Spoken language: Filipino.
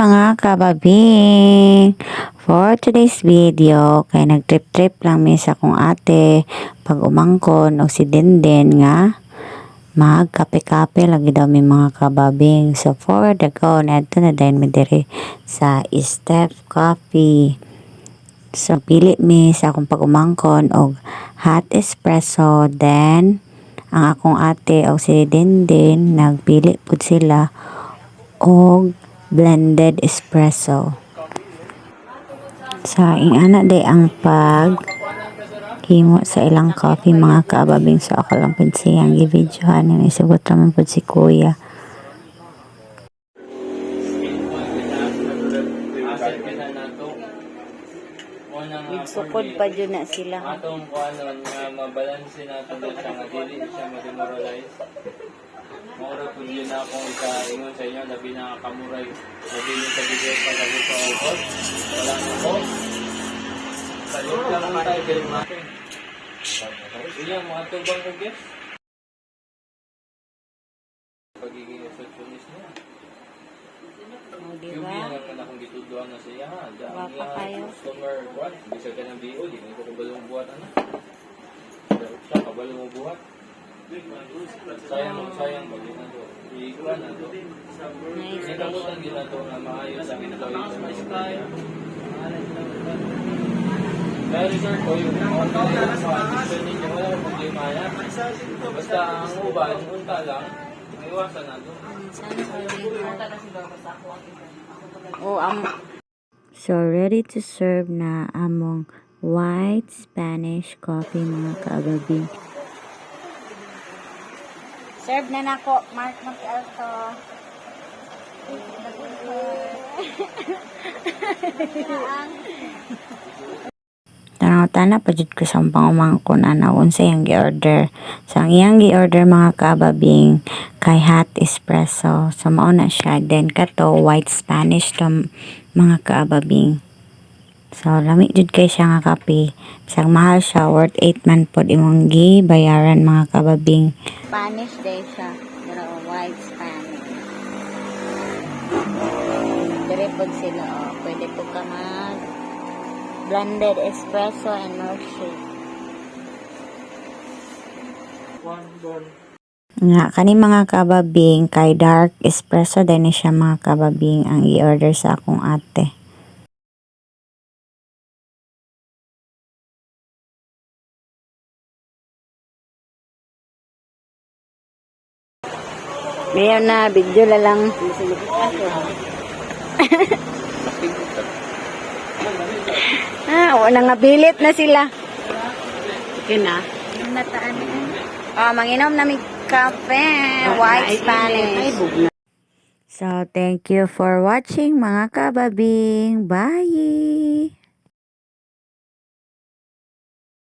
mga kababing! For today's video, kay nagtrip-trip lang mi sa kong ate pag umangkon o si Denden nga magkape-kape lagi daw mi mga kababing. So for the go, neto na dahil mi diri sa Step Coffee. So pili mi sa akong pag umangkon og hot espresso, then ang akong ate o si Denden nagpili pud sila og blended espresso. Sa ingana day ang pag himo sa ilang coffee mga kaababing. So ako lang pud siyang i-videohan na isugot naman pud si kuya. Nagsukod pa dyan na sila. Atong kuanon nga mabalansin natin siya nga dili siya ma-demoralize. Mura po yun na akong ika-ingon sa inyo, labi na kamuray. Labi nyo sa video pa labi sa alcohol. Wala na po. Salit lang ang tayo, galing natin. Iyan, mga tubang ko, guys. Pagiging receptionist niya. Yung biyangan ka na kung gituduan na siya, ha? Dami nga customer, what? Bisa ka ng BO, di mo ko kabalong buhat, ano? Siya, kabalong mo buhat. Sayang bagi na to. Iikuan na to. Nikabutan gila to na maayos ang employees. Dahil sir ko yung online sa addiction ninyo, wala ko problema yan. Basta ang uban, unta lang, maiwasan na to. So ready to serve na among white Spanish coffee mga kaababing. Serve na nako, Mark Mag-Alto. Tanaw-tana pa jud ko sa pangumangkon anaon sa iyang gi-order. Sa iyang gi-order mga kababing kay hot espresso. So mao na siya. Then kato white Spanish to mga kababing. So lami jud kay siya nga kape. Bisag mahal siya, worth 8 man pod imong gibayaran mga kababing. Spanish day siya. Pero white Spanish. Dire pod sila. Oh. Pwede po ka mag blended espresso and milkshake. Nga, kani mga kababing kay dark espresso din siya mga kababing ang i-order sa akong ate. Ngayon na, video na lang. Wala nga bilit na sila. Okay na. Nataan na. Manginom na may kape. White Spanish. So, thank you for watching mga kababing. Bye!